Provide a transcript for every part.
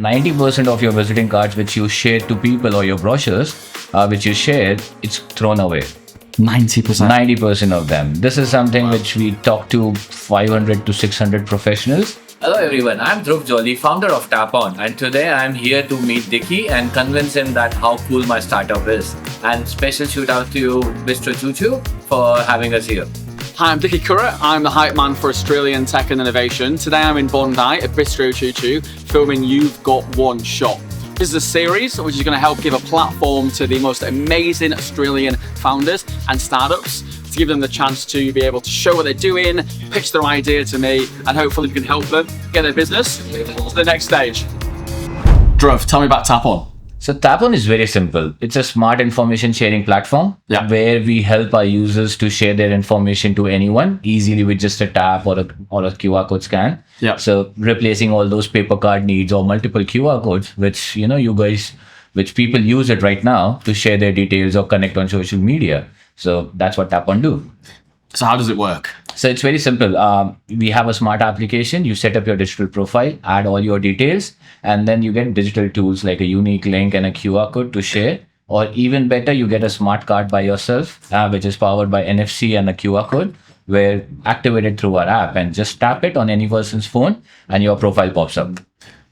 90% of your visiting cards which you share to people or your brochures which you share, it's thrown away. 90%. 90% of them. This is something which we talk to 500 to 600 professionals. Hello everyone, I'm Dhruv Jolly, founder of Taponn, and today I'm here to meet Dickie and convince him that how cool my startup is. And special shout out to you, Bistro ChouChou, for having us here. Hi, I'm Dickie Currett. I'm the hype man for Australian tech and innovation. Today I'm in Bondi at Bistro ChouChou filming You've Got One Shop. This is a series which is going to help give a platform to the most amazing Australian founders and startups to give them the chance to be able to show what they're doing, pitch their idea to me, and hopefully we can help them get their business to the next stage. Dhruv, tell me about Taponn. So Taponn is very simple. It's a smart information sharing platform where we help our users to share their information to anyone easily with just a tap or a QR code scan. Yeah. So replacing all those paper card needs or multiple QR codes, which which people use it right now to share their details or connect on social media. So that's what Taponn do. So how does it work? So it's very simple. We have a smart application. You set up your digital profile, add all your details, and then you get digital tools like a unique link and a QR code to share. Or even better, you get a smart card by yourself, which is powered by NFC and a QR code, where activated through our app, and just tap it on any person's phone and your profile pops up.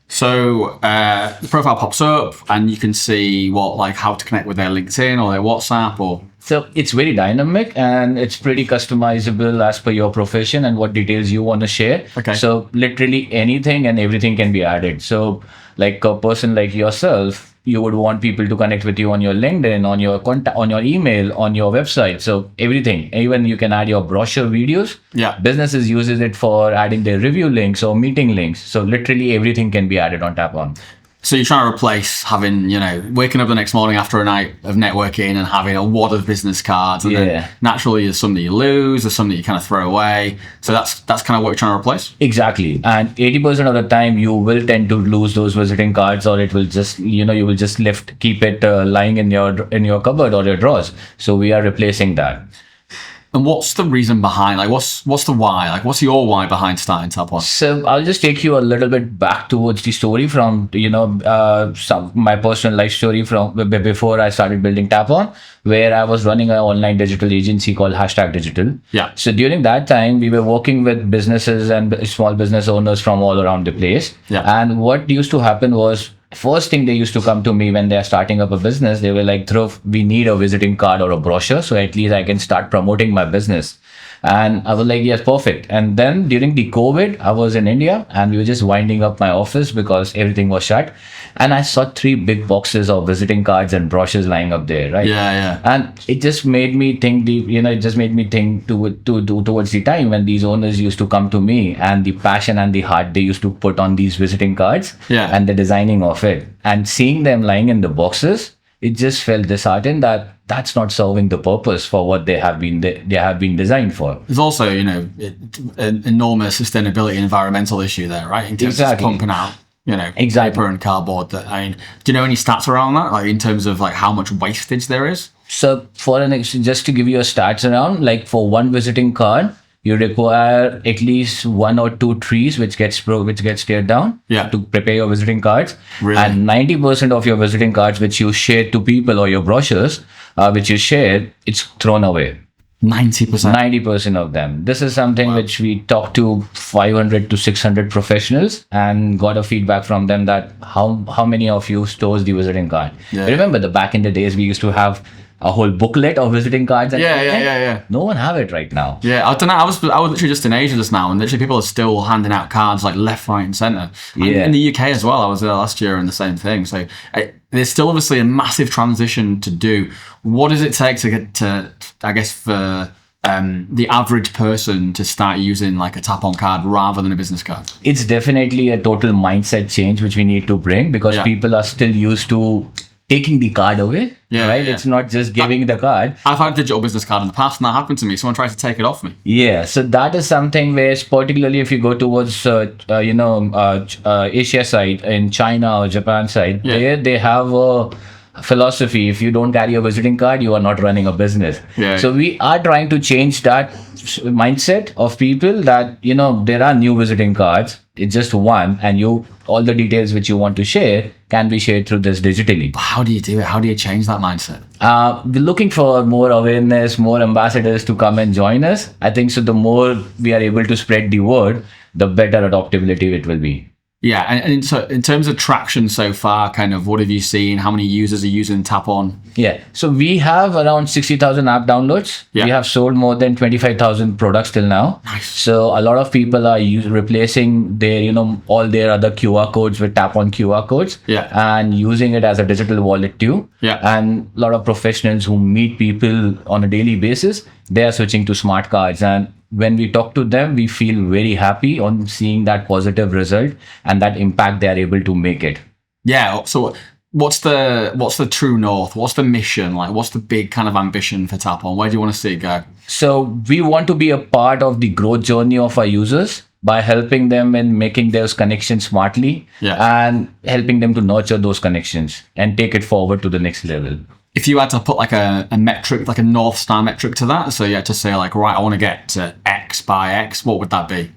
So the profile pops up and you can see how to connect with their LinkedIn or their WhatsApp or... So it's very dynamic and it's pretty customizable as per your profession and what details you want to share. Okay. So literally anything and everything can be added. So like a person like yourself, you would want people to connect with you on your LinkedIn, on your contact, on your email, on your website. So everything, even you can add your brochure videos. Yeah. Businesses uses it for adding their review links or meeting links. So literally everything can be added on Taponn. So you're trying to replace having, waking up the next morning after a night of networking and having a wad of business cards. And then naturally there's some that you lose, there's some that you kind of throw away. So that's kind of what you're trying to replace? Exactly. And 80% of the time you will tend to lose those visiting cards, or it will just, you will just keep it lying in your cupboard or your drawers. So we are replacing that. And what's the reason behind, what's the why? What's your why behind starting Taponn? So I'll just take you a little bit back towards the story from, my personal life story from before I started building Taponn, where I was running an online digital agency called #Digital. Yeah. So during that time, we were working with businesses and small business owners from all around the place. Yeah. And what used to happen was, first thing they used to come to me when they're starting up a business, they were like, Dhruv, we need a visiting card or a brochure, so at least I can start promoting my business. And I was like, yes, perfect. And then during the COVID, I was in India and we were just winding up my office because everything was shut. And I saw 3 big boxes of visiting cards and brochures lying up there, right? Yeah. And it just made me think towards the time when these owners used to come to me and the passion and the heart they used to put on these visiting cards and the designing of it, and seeing them lying in the boxes, it just felt disheartened that that's not serving the purpose for what they have been designed for. There's also, an enormous sustainability and environmental issue there, right? In terms of pumping out, paper and cardboard. Do you know any stats around that? In terms of how much wastage there is? So just to give you a stats around, for one visiting card, you require at least 1 or 2 trees which gets teared down to prepare your visiting cards. Really? And 90% of your visiting cards which you share to people or your brochures which you share, it's thrown away. 90%? 90% of them. This is something which we talked to 500 to 600 professionals and got a feedback from them that how many of you stores the visiting card. Yeah. Remember back in the days we used to have a whole booklet of visiting cards. And yeah. No one have it right now. Yeah, I don't know. I was literally just in Asia just now, and literally people are still handing out cards left, right, and centre. Yeah. In the UK as well. I was there last year and the same thing. So there's still obviously a massive transition to do. What does it take to get to, I guess, for the average person to start using a Taponn card rather than a business card? It's definitely a total mindset change which we need to bring, because people are still used to taking the card away, right? Yeah. It's not just giving the card. I've had a digital business card in the past and that happened to me. Someone tried to take it off me. Yeah, so that is something where, particularly if you go towards, Asia side, in China or Japan side, they have philosophy. If you don't carry a visiting card, you are not running a business. Yeah. So we are trying to change that mindset of people that, there are new visiting cards. It's just one, and all the details which you want to share can be shared through this digitally. How do you do it? How do you change that mindset? We're looking for more awareness, more ambassadors to come and join us. I think so. The more we are able to spread the word, the better adoptability it will be. Yeah, and so in terms of traction so far, kind of what have you seen? How many users are using Taponn? Yeah, so we have around 60,000 app downloads. Yeah. We have sold more than 25,000 products till now. Nice. So a lot of people are replacing their, all their other QR codes with Taponn QR codes. Yeah. And using it as a digital wallet too. Yeah. And a lot of professionals who meet people on a daily basis, they are switching to smart cards. And when we talk to them, we feel very happy on seeing that positive result and that impact they are able to make it. Yeah. So what's the true north? What's the mission? Like, what's the big kind of ambition for Taponn? Where do you want to see it go? So we want to be a part of the growth journey of our users by helping them in making those connections smartly. Yeah. And helping them to nurture those connections and take it forward to the next level. If you had to put like a metric, like a North Star metric to that, so you had to say like, right, I want to get to X by X, what would that be?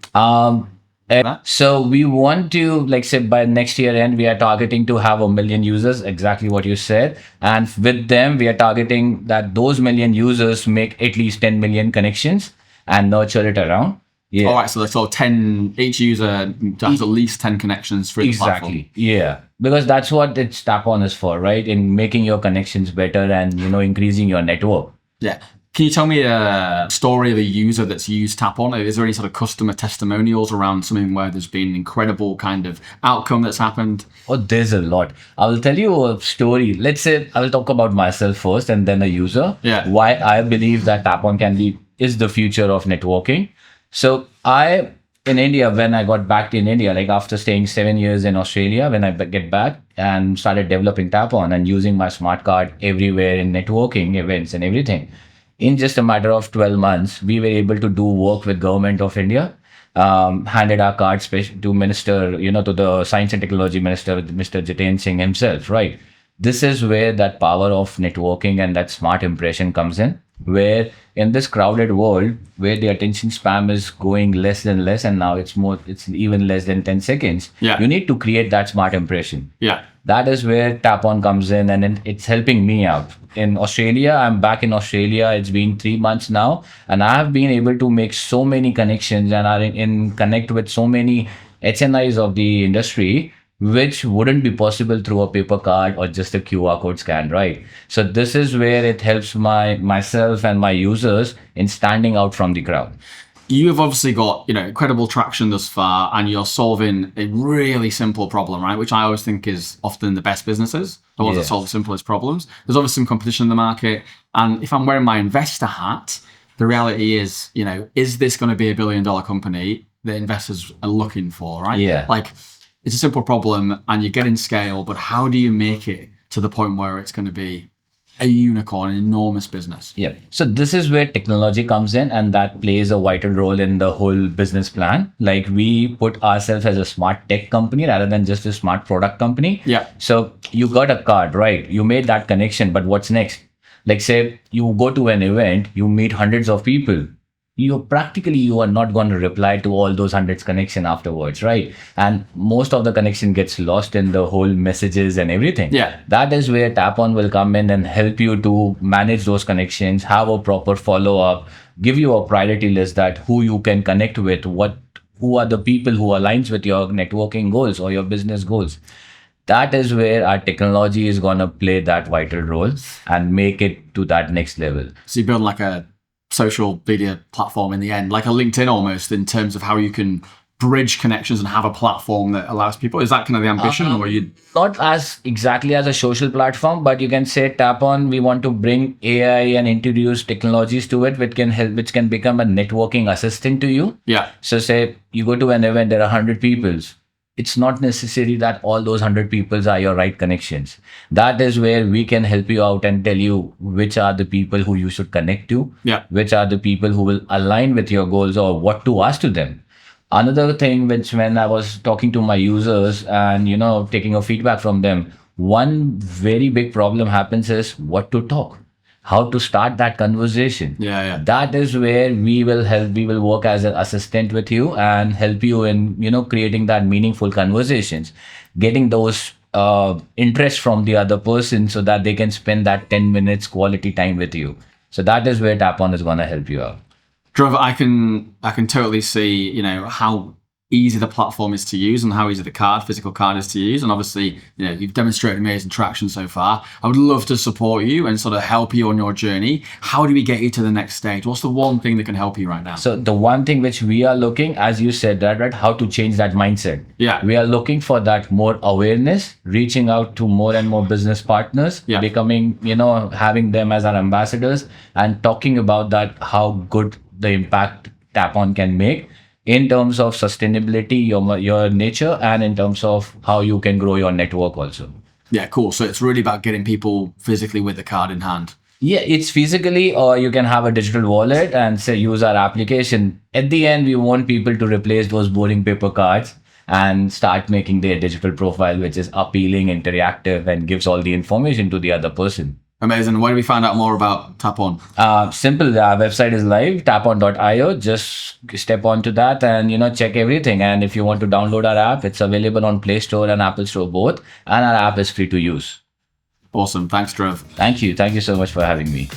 So we want to, like, say, by next year end, we are targeting to have 1 million users, exactly what you said. And with them, we are targeting that those million users make at least 10 million connections and nurture it around. Yeah. All right, so 10, each user has at least 10 connections through the platform. Exactly. Yeah. Because that's what it's Taponn is for, right? In making your connections better and, increasing your network. Yeah. Can you tell me a story of a user that's used Taponn? Is there any sort of customer testimonials around something where there's been an incredible kind of outcome that's happened? Oh, there's a lot. I will tell you a story. Let's say I will talk about myself first and then a user. Yeah. Why I believe that Taponn is the future of networking. So in India, when I got back in India, like after staying 7 years in Australia, when I get back and started developing Taponn and using my smart card everywhere in networking events and everything, in just a matter of 12 months, we were able to do work with Government of India, handed our cards to Minister, to the Science and Technology Minister, Mr. Jiten Singh himself, right? This is where that power of networking and that smart impression comes in, where in this crowded world where the attention span is going less and less, and now it's even less than 10 seconds, Yeah. you need to create that smart impression. Yeah. That is where Taponn comes in, and it's helping me out. In Australia, I'm back in Australia. It's been 3 months now, and I have been able to make so many connections and are in connect with so many HNIs of the industry, which wouldn't be possible through a paper card or just a QR code scan, right? So this is where it helps myself and my users in standing out from the crowd. You've obviously got, incredible traction thus far, and you're solving a really simple problem, right? Which I always think is often the best businesses, the ones that solve the simplest problems. There's obviously some competition in the market. And if I'm wearing my investor hat, the reality is, is this going to be $1 billion company that investors are looking for, right? Yeah. Like, it's a simple problem and you're getting scale, but how do you make it to the point where it's going to be a unicorn, an enormous business? Yeah. So this is where technology comes in, and that plays a vital role in the whole business plan. Like, we put ourselves as a smart tech company rather than just a smart product company. Yeah. So you got a card, right? You made that connection, but what's next? Like, say you go to an event, you meet hundreds of people. You are not going to reply to all those hundreds connection afterwards, right? And most of the connection gets lost in the whole messages and everything. Yeah. That is where Taponn will come in and help you to manage those connections, have a proper follow-up, give you a priority list that who you can connect with, who are the people who aligns with your networking goals or your business goals. That is where our technology is going to play that vital role and make it to that next level. So you build like a social media platform in the end, like a LinkedIn almost, in terms of how you can bridge connections and have a platform that allows people. Is that kind of the ambition, or you? Not as exactly as a social platform, but you can say Taponn, we want to bring AI and introduce technologies to it, which can become a networking assistant to you. Yeah. So say you go to an event, there are 100 people. It's not necessary that all those 100 people are your right connections. That is where we can help you out and tell you which are the people who you should connect to, Yeah. which are the people who will align with your goals or what to ask to them. Another thing which when I was talking to my users and, taking a feedback from them, one very big problem happens is what to talk, how to start that conversation. Yeah. That is where we will help. We will work as an assistant with you and help you in, creating that meaningful conversations, getting those interest from the other person so that they can spend that 10 minutes quality time with you. So that is where Taponn is going to help you out. Dhruv, I can totally see, how easy the platform is to use and how easy the physical card is to use. And obviously, you've demonstrated amazing traction so far. I would love to support you and sort of help you on your journey. How do we get you to the next stage? What's the one thing that can help you right now? So the one thing which we are looking, as you said that, right, how to change that mindset. Yeah. We are looking for that more awareness, reaching out to more and more business partners, Yeah. becoming, having them as our ambassadors and talking about that, how good the impact Taponn can make in terms of sustainability, your nature, and in terms of how you can grow your network also. Yeah, cool. So it's really about getting people physically with the card in hand. Yeah, it's physically, or you can have a digital wallet and say use our application. At the end, we want people to replace those boring paper cards and start making their digital profile, which is appealing, interactive, and gives all the information to the other person. Amazing. Where do we find out more about Taponn? Simple. Our website is live, taponn.io. Just step onto that and check everything. And if you want to download our app, it's available on Play Store and Apple Store both. And our app is free to use. Awesome. Thanks, Dhruv. Thank you. Thank you so much for having me.